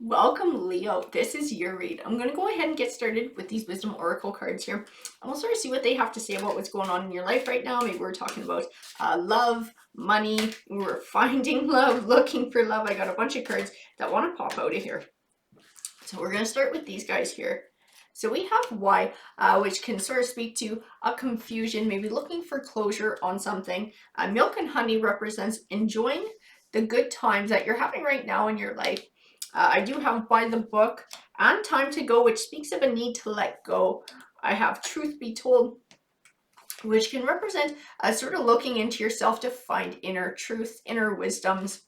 Welcome, Leo. This is your read. I'm going to go ahead and get started with these Wisdom Oracle cards here. And we'll sort of see what they have to say about what's going on in your life right now. Maybe we're talking about love, money, we're finding love, looking for love. I got a bunch of cards that want to pop out of here. So we're going to start with these guys here. So we have why, which can sort of speak to a confusion, maybe looking for closure on something. Milk and honey represents enjoying the good times that you're having right now in your life. I do have by the book and time to go, which speaks of a need to let go. I have truth be told, which can represent sort of looking into yourself to find inner truth, inner wisdoms.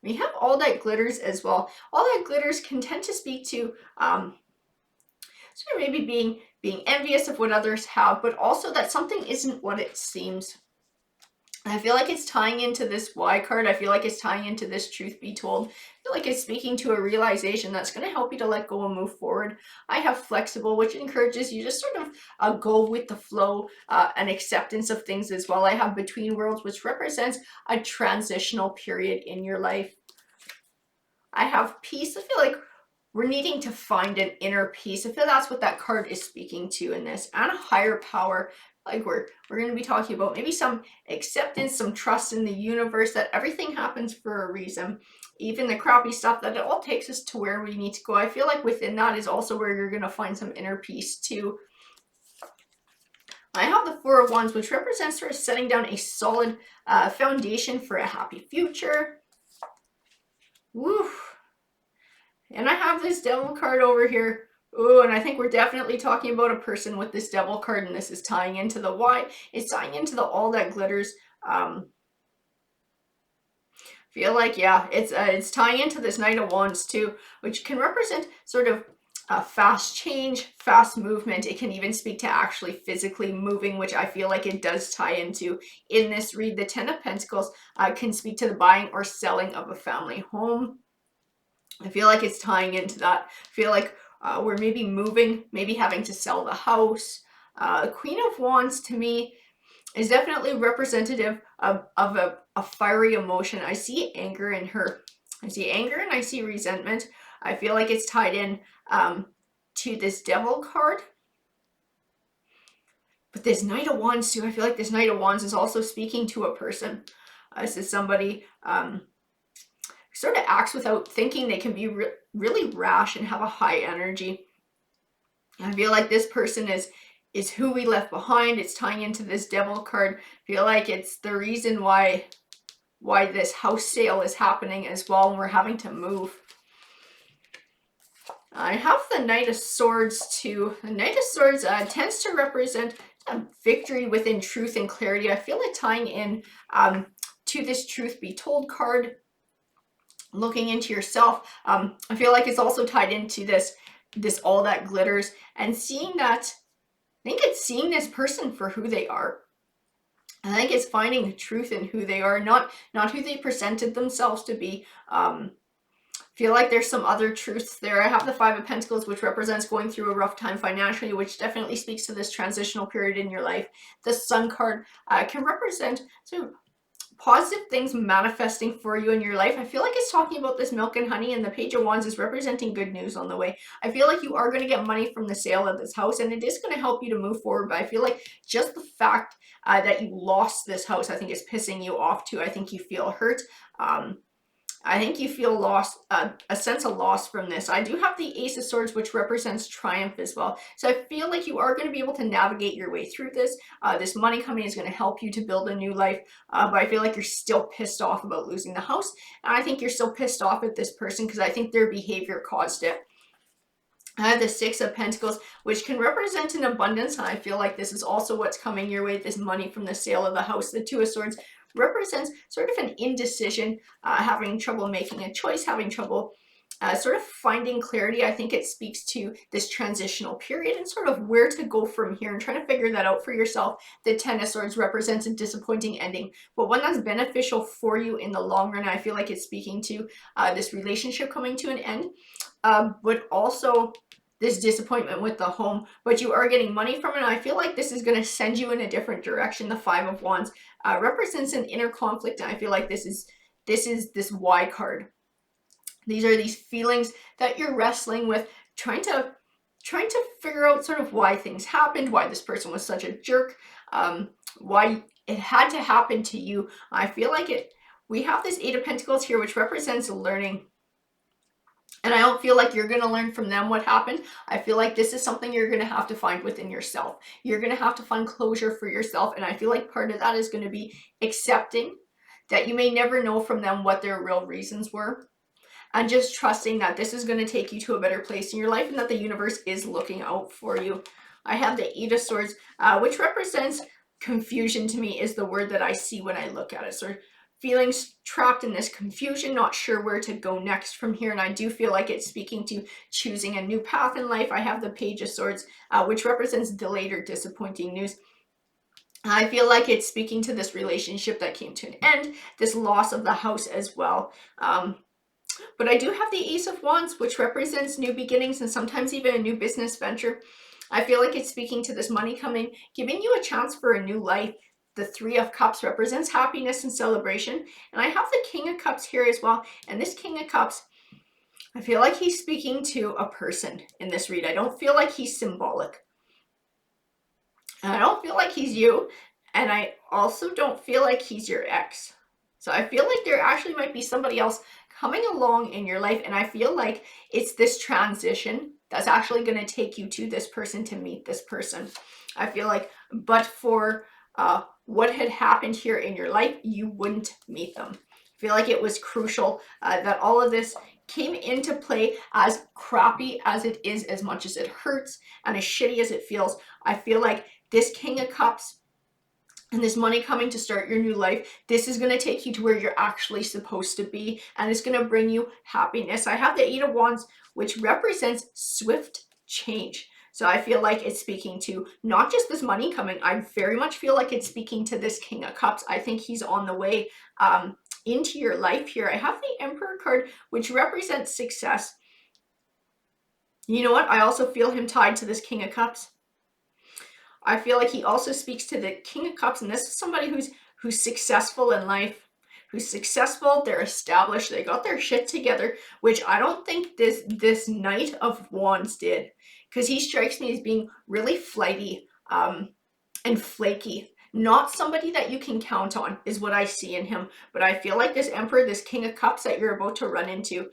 We have all that glitters as well. All that glitters can tend to speak to sort of maybe being envious of what others have, but also that something isn't what it seems. I feel like it's tying into this why card. I feel like it's tying into this truth be told. I feel like it's speaking to a realization that's going to help you to let go and move forward. I have flexible, which encourages you to sort of go with the flow and acceptance of things as well. I have between worlds, which represents a transitional period in your life. I have peace. I feel like we're needing to find an inner peace. I feel that's what that card is speaking to in this, and a higher power. Like we're going to be talking about maybe some acceptance, some trust in the universe, that everything happens for a reason. Even the crappy stuff, that it all takes us to where we need to go. I feel like within that is also where you're going to find some inner peace too. I have the Four of Wands, which represents sort of setting down a solid foundation for a happy future. Woo. And I have this Devil card over here. Oh, and I think we're definitely talking about a person with this Devil card, and this is tying into the why. It's tying into the all that glitters. Feel like, yeah, it's tying into this Knight of Wands too, which can represent sort of fast change, fast movement. It can even speak to actually physically moving, which I feel like it does tie into in this read. The Ten of Pentacles can speak to the buying or selling of a family home. I feel like it's tying into that. I feel like we're maybe moving, maybe having to sell the house. Queen of Wands to me is definitely representative of a fiery emotion. I see anger in her. I see anger and I see resentment. I feel like it's tied in to this Devil card. But this Knight of Wands too, I feel like this Knight of Wands is also speaking to a person. This is somebody sort of acts without thinking. They can be really rash and have a high energy. I feel like this person is who we left behind. It's tying into this Devil card. I feel like it's the reason why this house sale is happening as well, and we're having to move. I have the Knight of Swords too. The Knight of Swords tends to represent a victory within truth and clarity. I feel it tying in to this Truth Be Told card. Looking into yourself. I feel like it's also tied into this all that glitters, and seeing that, I think it's seeing this person for who they are. I think it's finding the truth in who they are, not who they presented themselves to be. Feel like there's some other truths there. I have the Five of Pentacles, which represents going through a rough time financially, which definitely speaks to this transitional period in your life. The Sun card can represent sort of positive things manifesting for you in your life. I feel like it's talking about this milk and honey, and the Page of Wands is representing good news on the way. I feel like you are going to get money from the sale of this house, and it is going to help you to move forward. But I feel like just the fact that you lost this house, I think, is pissing you off too. I think you feel hurt. I think you feel lost, a sense of loss from this. I do have the Ace of Swords, which represents triumph as well. So I feel like you are going to be able to navigate your way through this. This money coming is going to help you to build a new life. But I feel like you're still pissed off about losing the house. And I think you're still pissed off at this person because I think their behavior caused it. I have the Six of Pentacles, which can represent an abundance, and I feel like this is also what's coming your way, this money from the sale of the house. The Two of Swords represents sort of an indecision, having trouble making a choice, having trouble sort of finding clarity. I think it speaks to this transitional period and sort of where to go from here and trying to figure that out for yourself. The Ten of Swords represents a disappointing ending, but one that's beneficial for you in the long run. I feel like it's speaking to this relationship coming to an end, but also this disappointment with the home, but you are getting money from it. And I feel like this is going to send you in a different direction. The Five of Wands represents an inner conflict, and I feel like this is this why card. These are these feelings that you're wrestling with, trying to figure out sort of why things happened, why this person was such a jerk, why it had to happen to you. I feel like we have this Eight of Pentacles here, which represents learning. And I don't feel like you're going to learn from them what happened. I feel like this is something you're going to have to find within yourself. You're going to have to find closure for yourself. And I feel like part of that is going to be accepting that you may never know from them what their real reasons were, and just trusting that this is going to take you to a better place in your life and that the universe is looking out for you. I have the Eight of Swords, which represents confusion. To me is the word that I see when I look at it. So feelings trapped in this confusion, not sure where to go next from here. And I do feel like it's speaking to choosing a new path in life. I have the Page of Swords, which represents delayed or disappointing news. I feel like it's speaking to this relationship that came to an end, this loss of the house as well. But I do have the Ace of Wands, which represents new beginnings and sometimes even a new business venture. I feel like it's speaking to this money coming, giving you a chance for a new life. The Three of Cups represents happiness and celebration. And I have the King of Cups here as well. And this King of Cups, I feel like he's speaking to a person in this read. I don't feel like he's symbolic. And I don't feel like he's you. And I also don't feel like he's your ex. So I feel like there actually might be somebody else coming along in your life. And I feel like it's this transition that's actually going to take you to this person to meet this person. I feel like, but for what had happened here in your life, you wouldn't meet them. I feel like it was crucial that all of this came into play, as crappy as it is, as much as it hurts and as shitty as it feels. I feel like this King of Cups and this money coming to start your new life, this is going to take you to where you're actually supposed to be, and it's going to bring you happiness. I have the Eight of Wands, which represents swift change. So I feel like it's speaking to not just this money coming. I very much feel like it's speaking to this King of Cups. I think he's on the way into your life here. I have the Emperor card, which represents success. You know what? I also feel him tied to this King of Cups. I feel like he also speaks to the King of Cups, and this is somebody who's successful in life, who's successful, they're established, they got their shit together, which I don't think this Knight of Wands did, because he strikes me as being really flighty and flaky. Not somebody that you can count on is what I see in him. But I feel like this Emperor, this King of Cups that you're about to run into,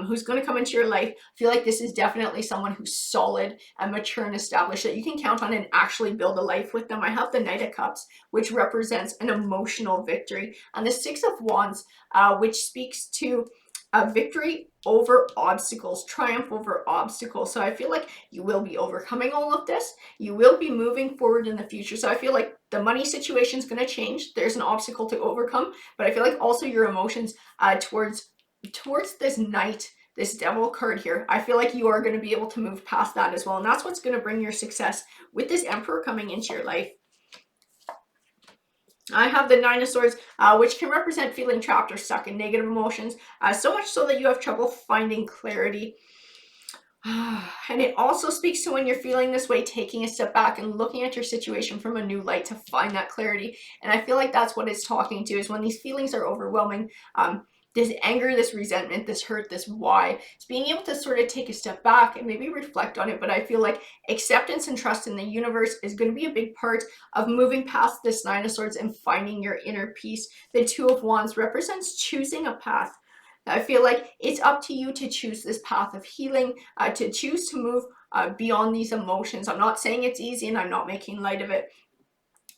who's going to come into your life, I feel like this is definitely someone who's solid and mature and established that you can count on and actually build a life with them. I have the Knight of Cups, which represents an emotional victory, and the Six of Wands, which speaks to a victory over obstacles, triumph over obstacles. So I feel like you will be overcoming all of this. You will be moving forward in the future. So I feel like the money situation is going to change. There's an obstacle to overcome, but I feel like also your emotions towards this Knight, this Devil card here, I feel like you are going to be able to move past that as well. And that's what's going to bring your success with this Emperor coming into your life. I have the Nine of Swords, which can represent feeling trapped or stuck in negative emotions, so much so that you have trouble finding clarity. And it also speaks to when you're feeling this way, taking a step back and looking at your situation from a new light to find that clarity. And I feel like that's what it's talking to, is when these feelings are overwhelming, this anger, this resentment, this hurt, this why. It's being able to sort of take a step back and maybe reflect on it. But I feel like acceptance and trust in the universe is going to be a big part of moving past this Nine of Swords and finding your inner peace. The Two of Wands represents choosing a path. I feel like it's up to you to choose this path of healing, to choose to move beyond these emotions. I'm not saying it's easy and I'm not making light of it,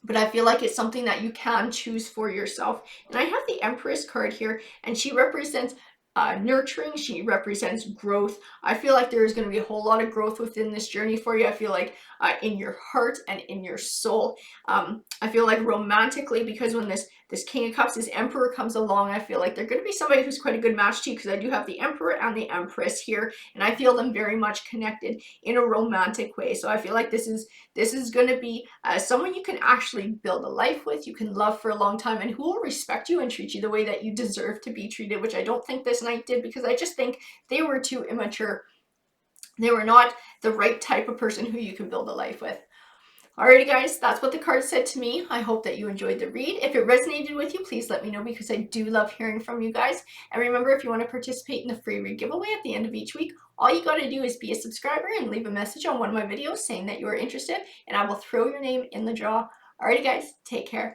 but I feel like it's something that you can choose for yourself. And I have the Empress card here, and she represents nurturing. She represents growth. I feel like there is going to be a whole lot of growth within this journey for you. I feel like in your heart and in your soul. I feel like romantically, because when this King of Cups, this Emperor comes along, I feel like they're going to be somebody who's quite a good match to you, because I do have the Emperor and the Empress here, and I feel them very much connected in a romantic way. So I feel like this is going to be someone you can actually build a life with, you can love for a long time, and who will respect you and treat you the way that you deserve to be treated, which I don't think this Knight did, because I just think they were too immature. They were not the right type of person who you can build a life with. Alrighty guys, that's what the card said to me. I hope that you enjoyed the read. If it resonated with you, please let me know because I do love hearing from you guys. And remember, if you want to participate in the free read giveaway at the end of each week, all you got to do is be a subscriber and leave a message on one of my videos saying that you are interested, and I will throw your name in the draw. Alrighty guys, take care.